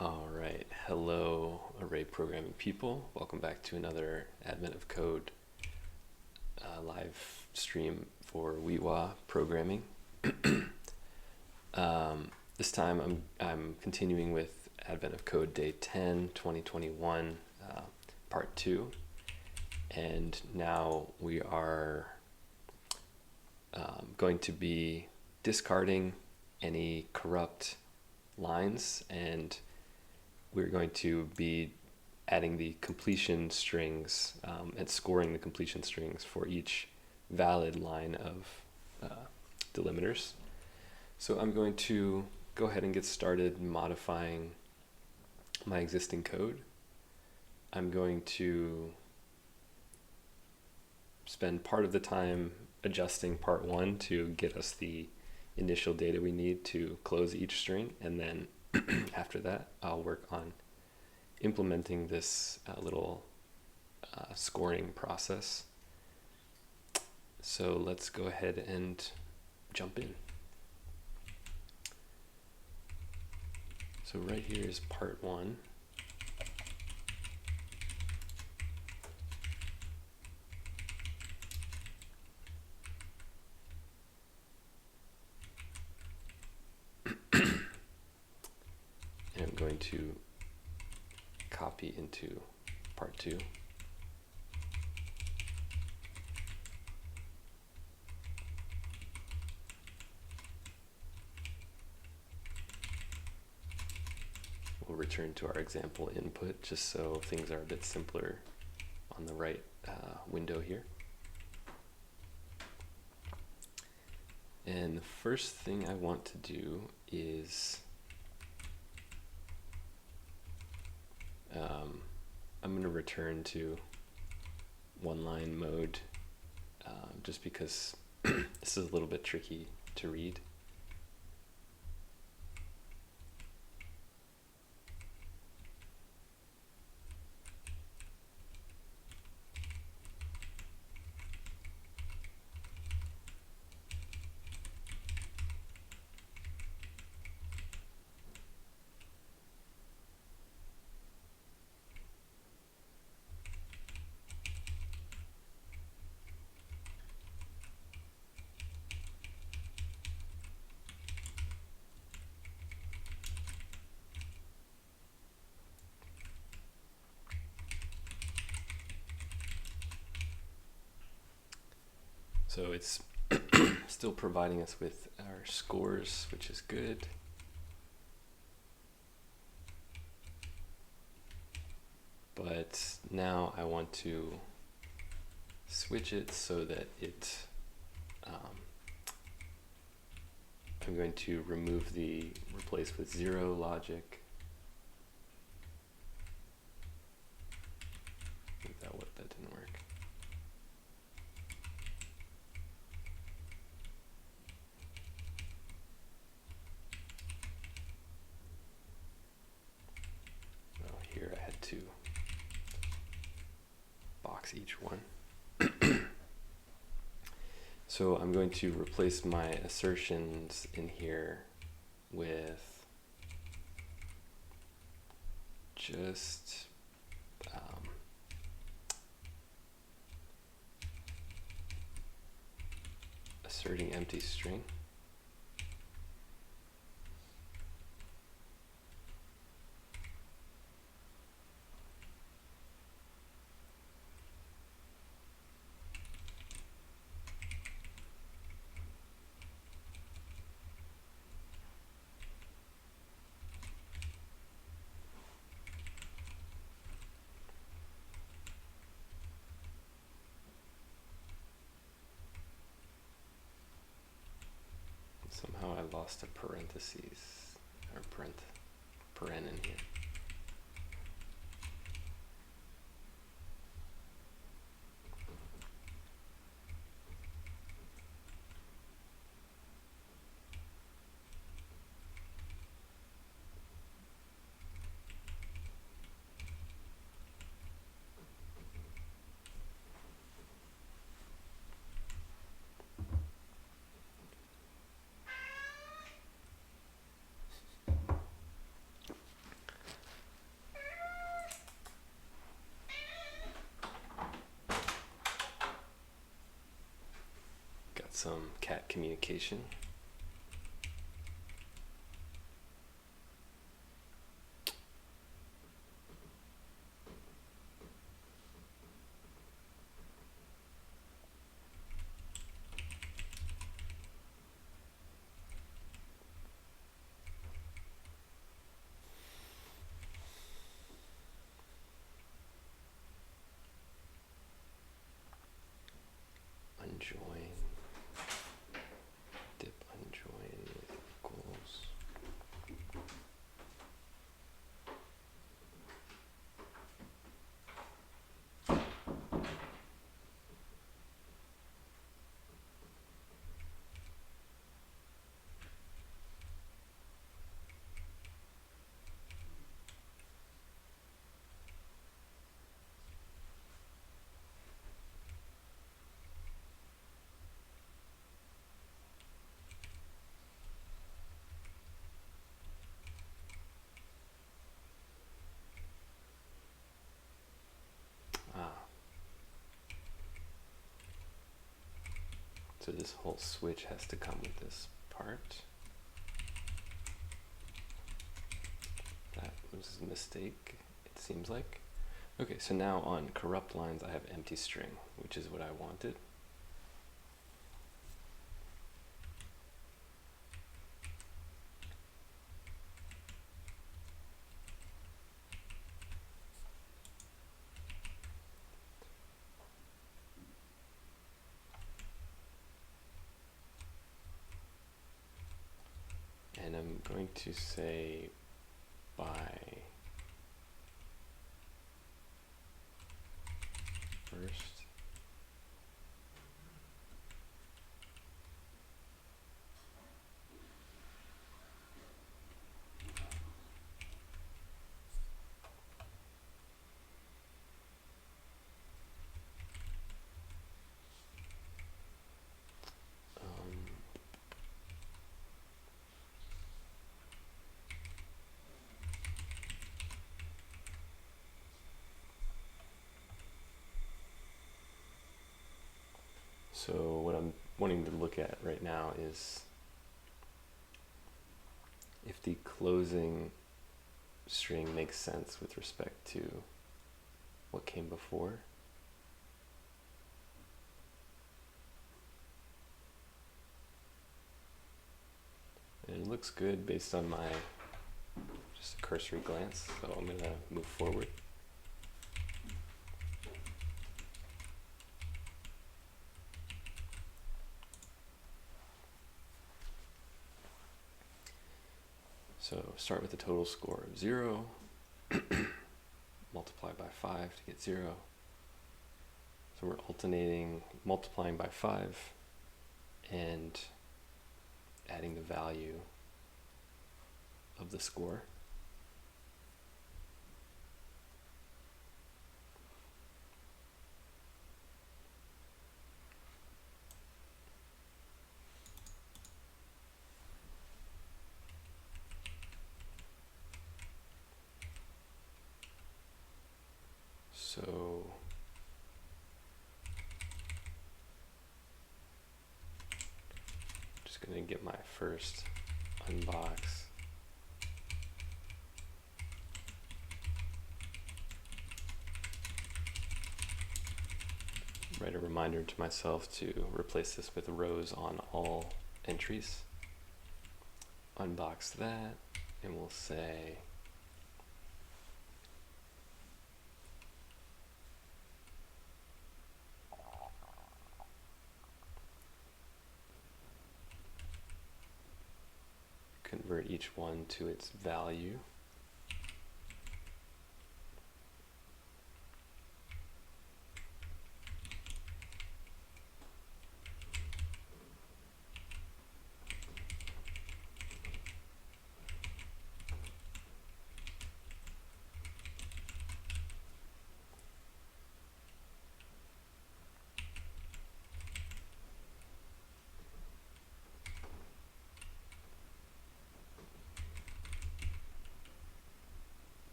All right. Hello, array programming people. Welcome back to another Advent of Code live stream for Uiua programming. This time I'm continuing with Advent of Code Day 10, 2021, Part 2. And now we are going to be discarding any corrupt lines, and we're going to be adding the completion strings and scoring the completion strings for each valid line of delimiters. So I'm going to go ahead and get started modifying my existing code. I'm going to spend part of the time adjusting part 1 to get us the initial data we need to close each string, and then after that I'll work on implementing this little scoring process. So let's go ahead and jump in. So right here is part 1. And I'm going to copy into part 2. We'll return to our example input just so things are a bit simpler on the right window here. And the first thing I want to do is I'm going to return to one line mode just because this is a little bit tricky to read. So it's still providing us with our scores, which is good. But now I want to switch it so that I'm going to remove the replace with 0 logic. I think that didn't work. Here I had to box each one. So I'm going to replace my assertions in here with just asserting empty string. Somehow I lost a parentheses or paren in here. some cat communication. Unjoin, dip unjoin with equals. So this whole switch has to come with this part. That was a mistake, it seems like. Okay, so now on corrupt lines I have empty string, which is what I wanted. And I'm going to say by first. So what I'm wanting to look at right now is if the closing string makes sense with respect to what came before. And it looks good based on my just a cursory glance, so I'm going to move forward. So start with a total score of 0, multiply by 5 to get 0. So we're alternating multiplying by 5 and adding the value of the score. So just going to get my first unbox. Write a reminder to myself to replace this with rows on all entries. Unbox that, and we'll say convert each one to its value.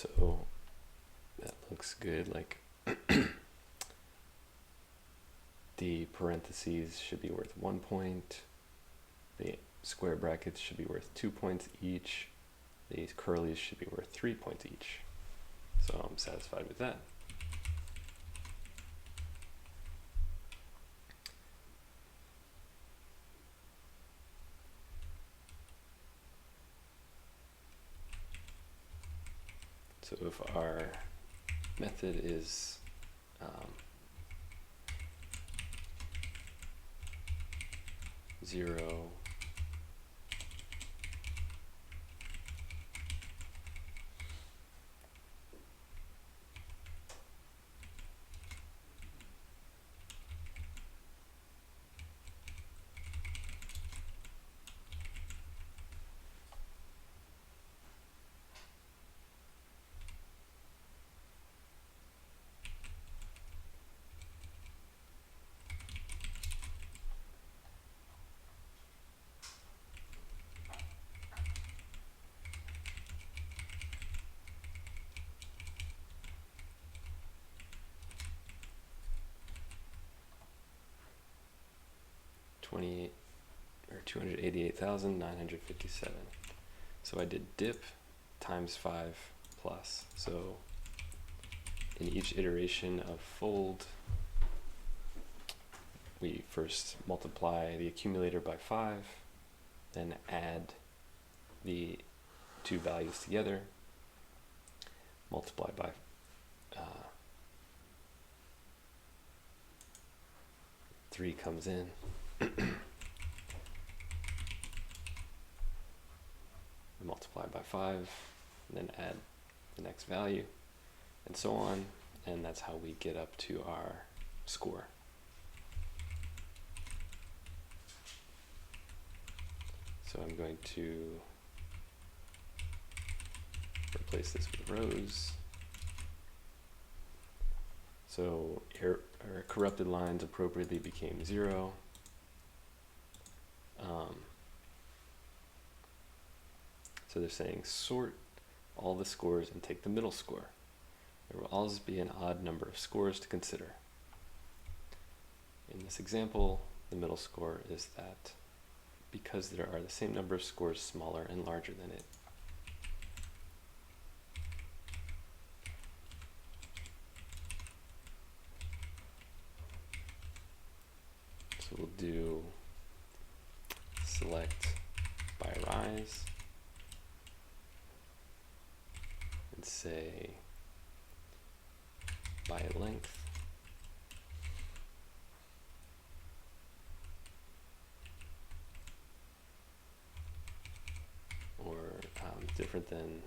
So that looks good. Like the parentheses should be worth 1 point. The square brackets should be worth 2 points each. These curlies should be worth 3 points each. So I'm satisfied with that. So if our method is zero, or 288,957. So I did dip times 5 plus. So in each iteration of fold, we first multiply the accumulator by 5, then add the two values together, multiply by 3 comes in. Multiply by 5, and then add the next value, and so on, and that's how we get up to our score. So I'm going to replace this with rows. So our corrupted lines appropriately became 0. So they're saying sort all the scores and take the middle score. There will always be an odd number of scores to consider. In this example, the middle score is that because there are the same number of scores smaller and larger than it. So we'll do select by rise and say by length, or different than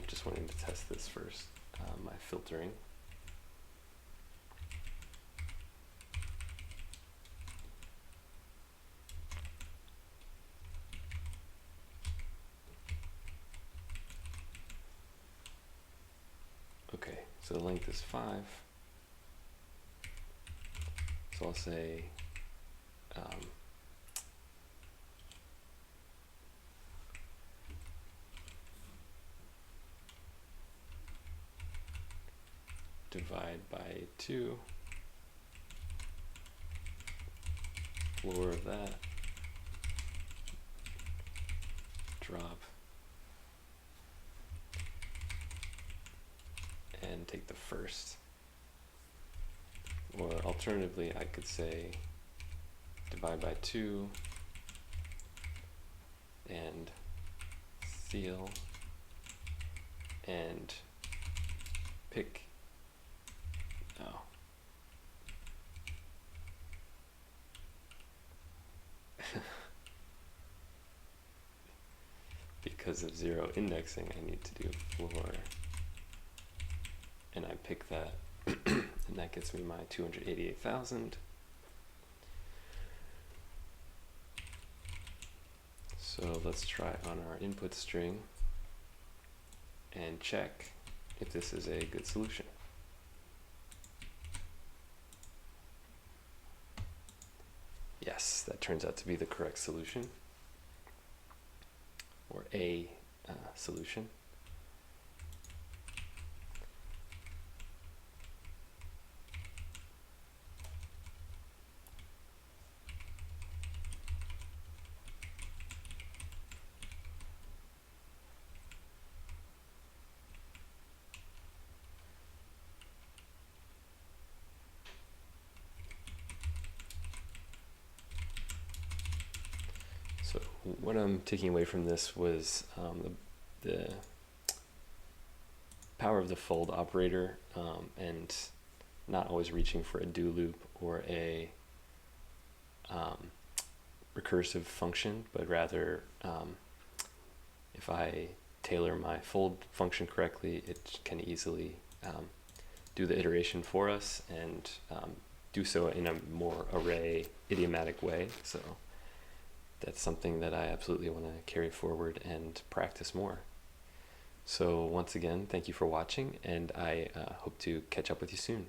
just wanting to test this first, my filtering. Okay, so the length is 5. So I'll say divide by 2, floor of that, drop, and take the first. Or alternatively, I could say divide by 2 and seal and pick. Oh. Because of 0 indexing, I need to do floor, and I pick that, and that gets me my 288,000. So let's try on our input string and check if this is a good solution. Yes, that turns out to be the correct solution, or a solution. So what I'm taking away from this was the power of the fold operator, and not always reaching for a do loop or a recursive function, but rather if I tailor my fold function correctly, it can easily do the iteration for us and do so in a more array idiomatic way. So that's something that I absolutely want to carry forward and practice more. So once again, thank you for watching, and I hope to catch up with you soon.